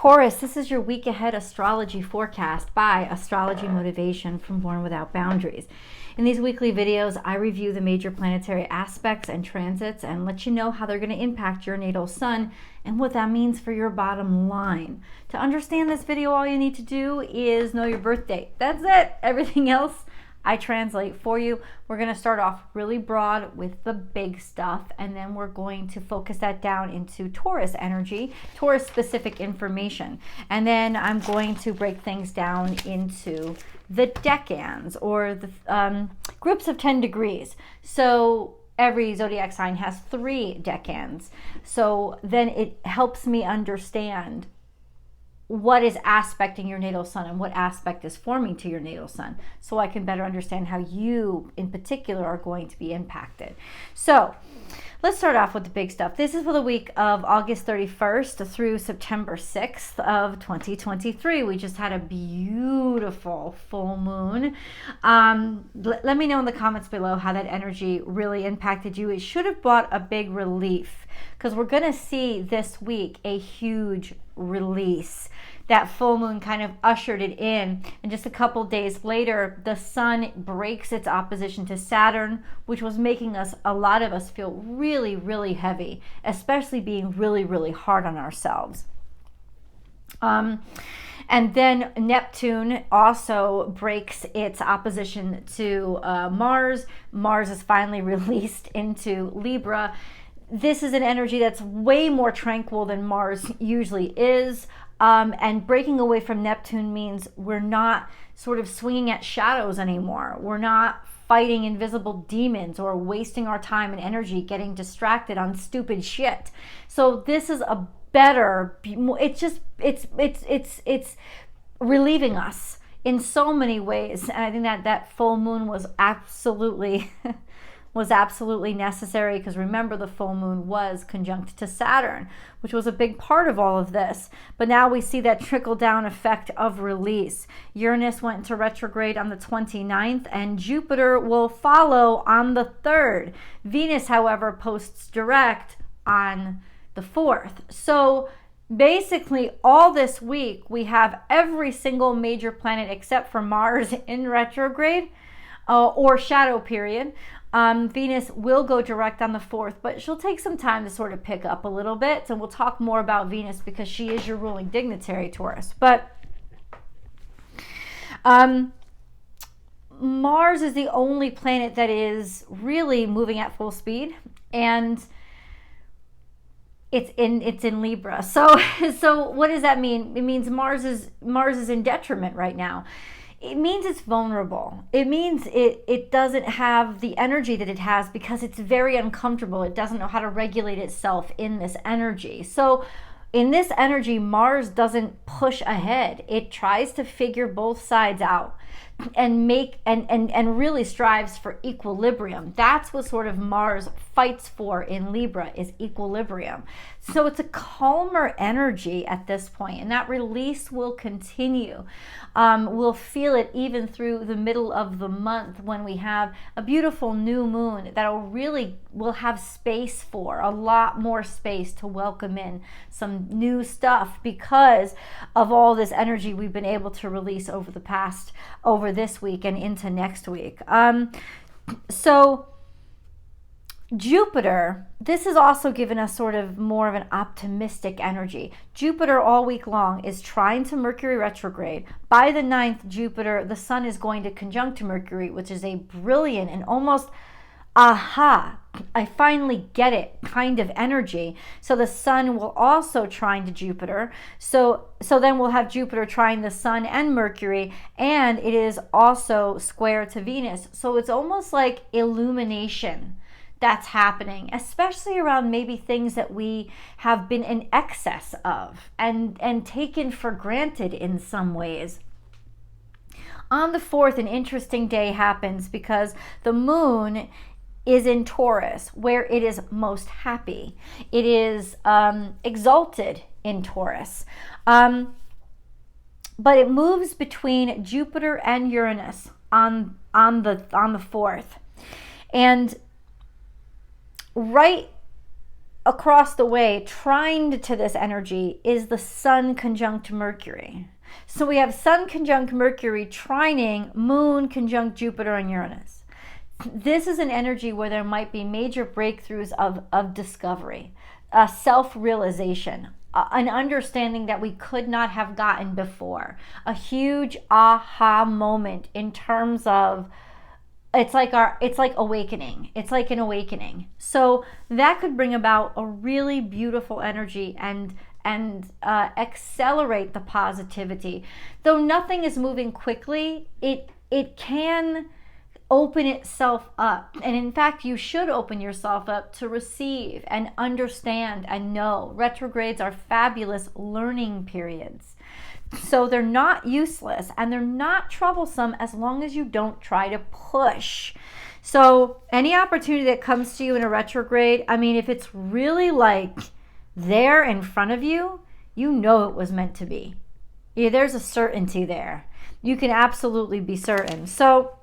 Taurus, this is your week ahead astrology forecast by Astrology Motivation from Born Without Boundaries. In these weekly videos, I review the major planetary aspects and transits and let you know how they're going to impact your natal sun and what that means for your bottom line. To understand this video, all you need to do is know your birth date. That's it. Everything else I translate for you. We're going to start off really broad with the big stuff, and then we're going to focus that down into Taurus energy, Taurus specific information. And then I'm going to break things down into the decans, or the groups of 10 degrees. So every zodiac sign has 3 decans. So then it helps me understand what is aspecting your natal sun and what aspect is forming to your natal sun, so I can better understand how you in particular are going to be impacted. So let's start off with the big stuff. This is for the week of August 31st through September 6th of 2023. We just had a beautiful full moon. Let me know in the comments below how that energy really impacted you. It should have brought a big relief, because we're going to see this week a huge release. That full moon kind of ushered it in, and just a couple days later the sun breaks its opposition to Saturn, which was making a lot of us feel really heavy, especially being really hard on ourselves. And then Neptune also breaks its opposition to Mars. Mars is finally released into Libra. This is an energy that's way more tranquil than Mars usually is. And breaking away from Neptune means we're not sort of swinging at shadows anymore. We're not fighting invisible demons or wasting our time and energy getting distracted on stupid shit. So this is a better, it's relieving us in so many ways. And I think that full moon was absolutely necessary, because remember, the full moon was conjunct to Saturn, which was a big part of all of this. But now we see that trickle down effect of release. Uranus went into retrograde on the 29th, and Jupiter will follow on the 3rd. Venus, however, posts direct on the 4th. So basically all this week we have every single major planet except for Mars in retrograde or shadow period. Venus will go direct on the 4th, but she'll take some time to sort of pick up a little bit. So we'll talk more about Venus because she is your ruling dignitary, Taurus. But Mars is the only planet that is really moving at full speed, and it's in Libra. So what does that mean? It means Mars is in detriment right now. It means it's vulnerable. It means it doesn't have the energy that it has because it's very uncomfortable. It doesn't know how to regulate itself in this energy. So in this energy, Mars doesn't push ahead. It tries to figure both sides out and really strives for equilibrium. That's what sort of Mars fights for in Libra, is equilibrium. So it's a calmer energy at this point, and that release will continue. We'll feel it even through the middle of the month when we have a beautiful new moon that we'll have space for, a lot more space to welcome in some new stuff because of all this energy we've been able to release over this week and into next week. So Jupiter, this has also given us sort of more of an optimistic energy. Jupiter all week long is trying to Mercury retrograde. By the 9th, the sun is going to conjunct to Mercury, which is a brilliant and almost I finally get it kind of energy. So the sun will also trine to Jupiter. So then we'll have Jupiter trine the sun and Mercury, and it is also square to Venus. So it's almost like illumination that's happening, especially around maybe things that we have been in excess of and taken for granted in some ways. On the 4th, an interesting day happens because the moon is in Taurus, where it is most happy. It is exalted in Taurus. But it moves between Jupiter and Uranus on the 4th. And right across the way, trined to this energy, is the Sun conjunct Mercury. So we have Sun conjunct Mercury trining Moon conjunct Jupiter and Uranus. This is an energy where there might be major breakthroughs of discovery, self-realization, an understanding that we could not have gotten before, a huge aha moment in terms of it's like awakening. It's like an awakening. So that could bring about a really beautiful energy and accelerate the positivity. Though nothing is moving quickly, it can open itself up. And in fact, you should open yourself up to receive and understand and know. Retrogrades are fabulous learning periods. So they're not useless and they're not troublesome as long as you don't try to push. So any opportunity that comes to you in a retrograde, I mean, if it's really like there in front of you, you know it was meant to be. Yeah, there's a certainty there. You can absolutely be certain. So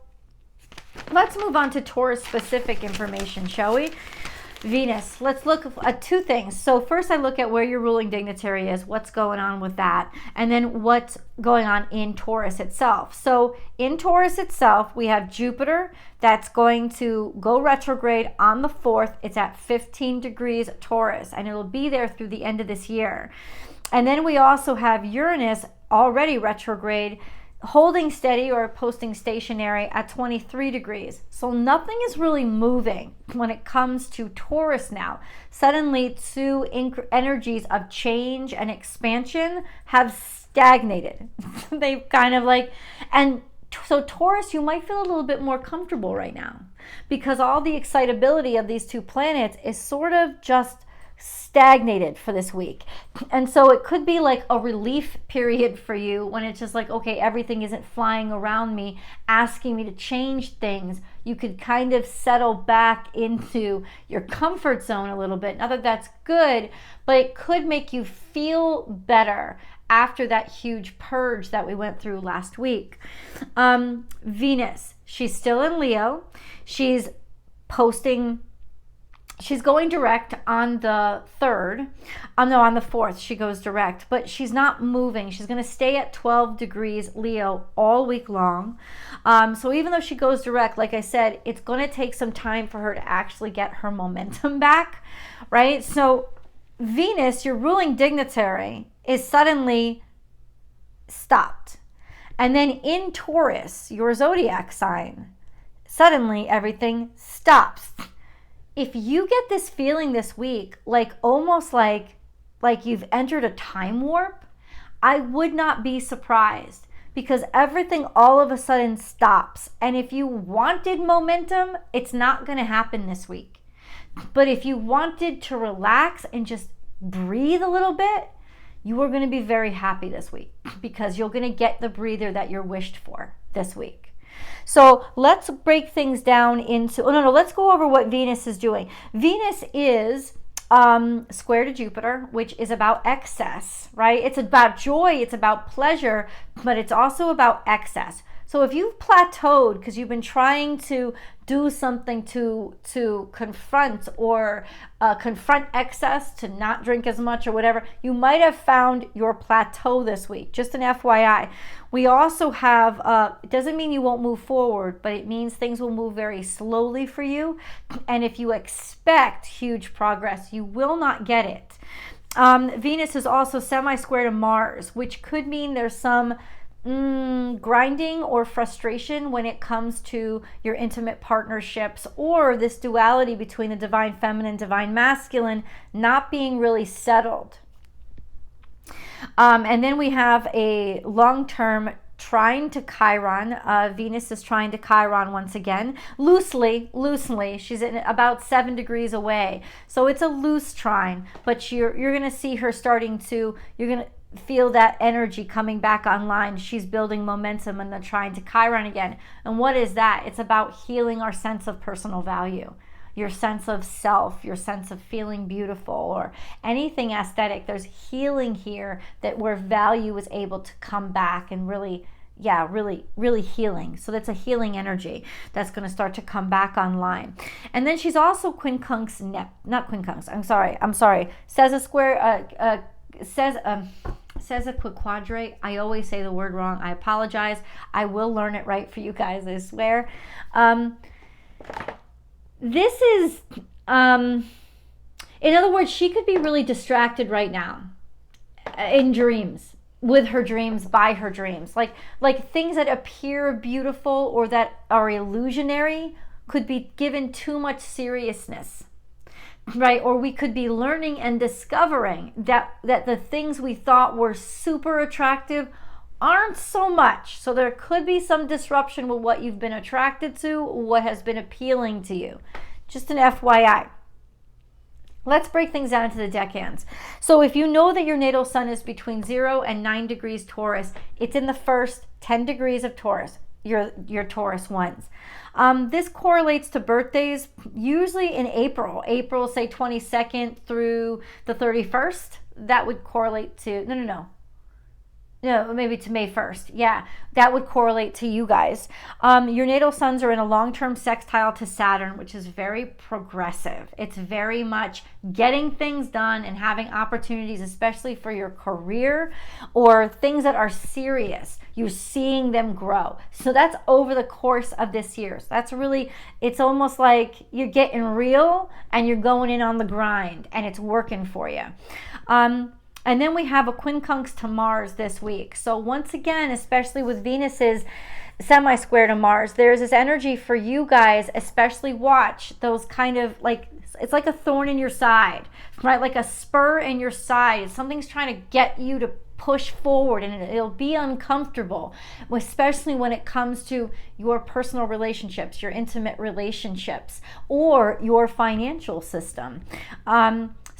let's move on to Taurus specific information, shall we? Venus, let's look at two things. So first I look at where your ruling dignitary is, what's going on with that, and then what's going on in Taurus itself. So in Taurus itself, we have Jupiter that's going to go retrograde on the 4th. It's at 15 degrees Taurus, and it'll be there through the end of this year. And then we also have Uranus already retrograde, holding steady or posting stationary at 23 degrees. So nothing is really moving when it comes to Taurus now. Suddenly, two energies of change and expansion have stagnated. They've kind of like, and so Taurus, you might feel a little bit more comfortable right now because all the excitability of these two planets is sort of just stagnated for this week. And so it could be like a relief period for you when it's just like, okay, everything isn't flying around me, asking me to change things. You could kind of settle back into your comfort zone a little bit. Not that that's good, but it could make you feel better after that huge purge that we went through last week. Venus, she's still in Leo. She's going direct on the 3rd. On the 4th, she goes direct, but she's not moving. She's going to stay at 12 degrees Leo all week long. So even though she goes direct, like I said, it's going to take some time for her to actually get her momentum back, right? So Venus, your ruling dignitary, is suddenly stopped. And then in Taurus, your zodiac sign, suddenly everything stops. If you get this feeling this week, like almost like you've entered a time warp, I would not be surprised because everything all of a sudden stops. And if you wanted momentum, it's not going to happen this week. But if you wanted to relax and just breathe a little bit, you are going to be very happy this week because you're going to get the breather that you're wished for this week. So let's break things down into, let's go over what Venus is doing. Venus is square to Jupiter, which is about excess, right? It's about joy, it's about pleasure, but it's also about excess. So if you've plateaued because you've been trying to do something to confront excess, to not drink as much or whatever, you might have found your plateau this week. Just an FYI. We also have, it doesn't mean you won't move forward, but it means things will move very slowly for you. And if you expect huge progress, you will not get it. Venus is also semi-square to Mars, which could mean there's some grinding or frustration when it comes to your intimate partnerships, or this duality between the divine feminine, divine masculine not being really settled. And then we have a long-term trine to Chiron. Venus is trying to Chiron once again, loosely. She's at about 7 degrees away, so it's a loose trine, but you're going to see her you're going to feel that energy coming back online. She's building momentum and then trying to Chiron again. And what is that? It's about healing our sense of personal value, your sense of self, your sense of feeling beautiful, or anything aesthetic. There's healing here, that where value is able to come back and really, yeah, really, really healing. So that's a healing energy that's going to start to come back online. And then she's also quincunx, not quincunx, I'm sorry, says a square, says a quadrate. I always say the word wrong. I apologize. I will learn it right for you guys, I swear. This is, in other words, she could be really distracted right now in dreams, with her dreams, by her dreams. Like things that appear beautiful or that are illusionary could be given too much seriousness, right? Or we could be learning and discovering that the things we thought were super attractive aren't so much. So there could be some disruption with what you've been attracted to, what has been appealing to you. Just an FYI. Let's break things down into the decans. So if you know that your natal sun is between 0 and 9 degrees Taurus, it's in the first 10 degrees of Taurus, your Taurus ones. This correlates to birthdays usually in April, say 22nd through the 31st. That would correlate to, no, maybe to May 1st. Yeah, that would correlate to you guys. Your natal suns are in a long-term sextile to Saturn, which is very progressive. It's very much getting things done and having opportunities, especially for your career or things that are serious. You're seeing them grow. So that's over the course of this year. So that's really, it's almost like you're getting real and you're going in on the grind and it's working for you. And then we have a quincunx to Mars this week. So once again, especially with Venus's semi-square to Mars, there's this energy for you guys, especially watch those kind of like, it's like a thorn in your side, right? Like a spur in your side. Something's trying to get you to push forward and it'll be uncomfortable, especially when it comes to your personal relationships, your intimate relationships, or your financial system.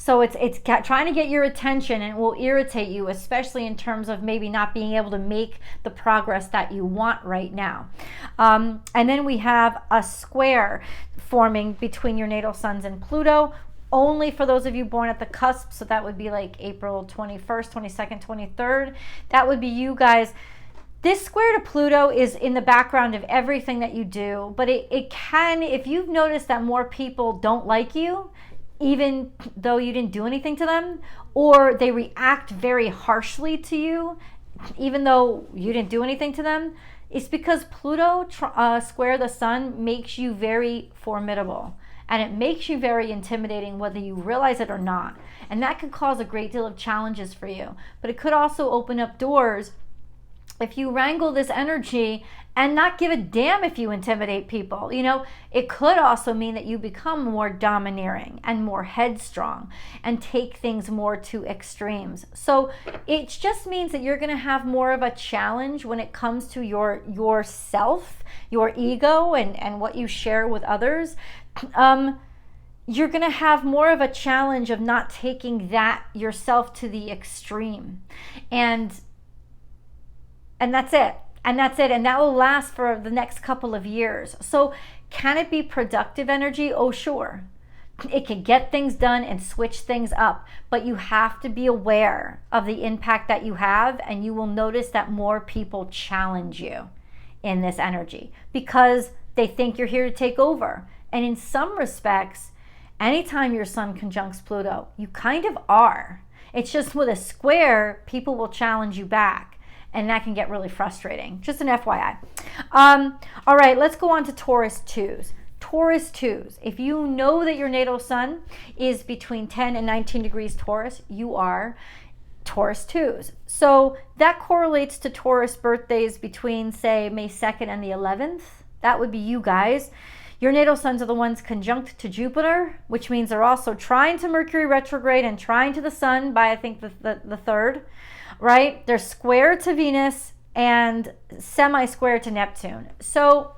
So it's trying to get your attention and it will irritate you, especially in terms of maybe not being able to make the progress that you want right now. And then we have a square forming between your natal suns and Pluto, only for those of you born at the cusp. So that would be like April 21st, 22nd, 23rd. That would be you guys. This square to Pluto is in the background of everything that you do, but it can, if you've noticed that more people don't like you, even though you didn't do anything to them, or they react very harshly to you, even though you didn't do anything to them, it's because Pluto square the sun makes you very formidable. And it makes you very intimidating, whether you realize it or not. And that could cause a great deal of challenges for you. But it could also open up doors if you wrangle this energy and not give a damn if you intimidate people. You know, it could also mean that you become more domineering and more headstrong and take things more to extremes. So it just means that you're going to have more of a challenge when it comes to yourself, your ego, and what you share with others. You're going to have more of a challenge of not taking that yourself to the extreme. And that's it. And that's it. And that will last for the next couple of years. So can it be productive energy? Oh, sure. It can get things done and switch things up. But you have to be aware of the impact that you have. And you will notice that more people challenge you in this energy because they think you're here to take over. And in some respects, anytime your sun conjuncts Pluto, you kind of are. It's just with a square, people will challenge you back. And that can get really frustrating. Just an FYI. All right, let's go on to Taurus 2s. Taurus 2s. If you know that your natal sun is between 10 and 19 degrees Taurus, you are Taurus 2s. So that correlates to Taurus birthdays between, say, May 2nd and the 11th. That would be you guys. Your natal suns are the ones conjunct to Jupiter, which means they're also trine to Mercury retrograde and trine to the sun by, I think, the 3rd. Right? They're square to Venus and semi-square to Neptune. So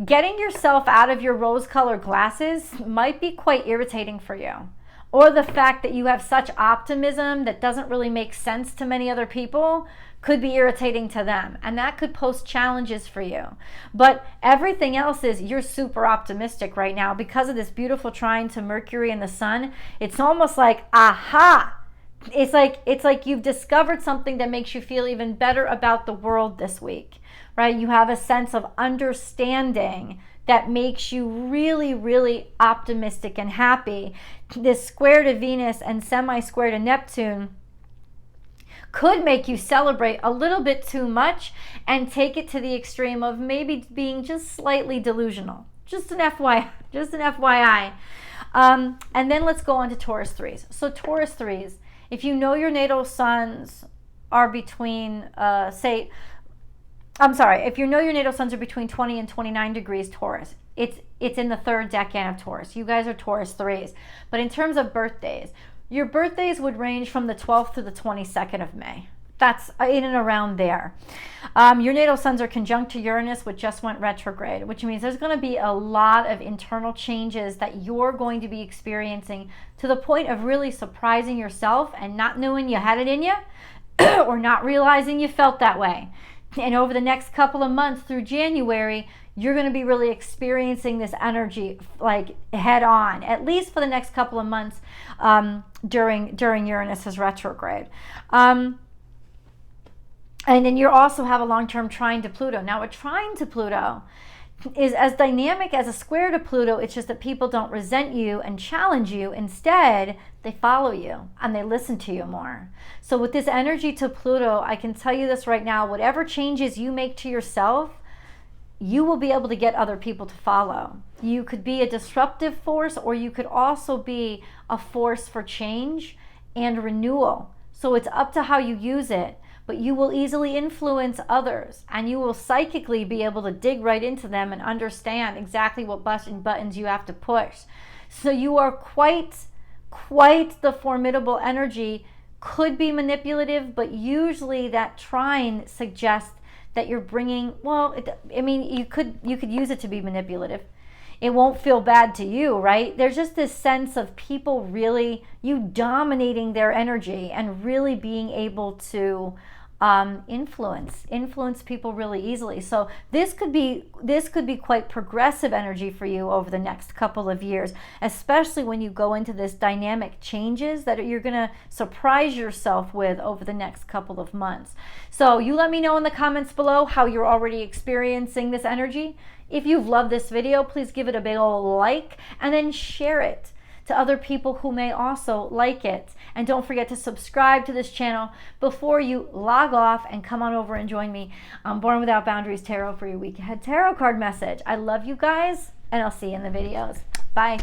getting yourself out of your rose-colored glasses might be quite irritating for you. Or the fact that you have such optimism that doesn't really make sense to many other people could be irritating to them. And that could pose challenges for you. But everything else is you're super optimistic right now because of this beautiful trine to Mercury and the sun. It's almost like, aha! It's like you've discovered something that makes you feel even better about the world this week, right? You have a sense of understanding that makes you really, really optimistic and happy. This square to Venus and semi-square to Neptune could make you celebrate a little bit too much and take it to the extreme of maybe being just slightly delusional. Just an FYI. Just an FYI. And then let's go on to Taurus 3s. So Taurus 3s, if you know your natal suns are between, if you know your natal suns are between 20 and 29 degrees Taurus, it's in the third decan of Taurus. You guys are Taurus 3s. But in terms of birthdays, your birthdays would range from the 12th to the 22nd of May. That's in and around there. Your natal suns are conjunct to Uranus, which just went retrograde, which means there's going to be a lot of internal changes that you're going to be experiencing to the point of really surprising yourself and not knowing you had it in you or not realizing you felt that way. And over the next couple of months through January, you're going to be really experiencing this energy like head on, at least for the next couple of months during Uranus's retrograde. And then you also have a long-term trine to Pluto. Now, a trine to Pluto is as dynamic as a square to Pluto. It's just that people don't resent you and challenge you. Instead, they follow you and they listen to you more. So with this energy to Pluto, I can tell you this right now, whatever changes you make to yourself, you will be able to get other people to follow. You could be a disruptive force, or you could also be a force for change and renewal. So it's up to how you use it. But you will easily influence others, and you will psychically be able to dig right into them and understand exactly what buttons you have to push. So you are quite the formidable energy. Could be manipulative, but usually that trine suggests that you're bringing, you could use it to be manipulative. It won't feel bad to you, right? There's just this sense of people really, you dominating their energy and really being able to influence people really easily. So this could be quite progressive energy for you over the next couple of years, especially when you go into this dynamic changes that you're going to surprise yourself with over the next couple of months. So you let me know in the comments below how you're already experiencing this energy. If you've loved this video, please give it a big old like and then share it to other people who may also like it. And don't forget to subscribe to this channel before you log off and come on over and join me on Born Without Boundaries Tarot for your week ahead tarot card message. I love you guys, and I'll see you in the videos. Bye.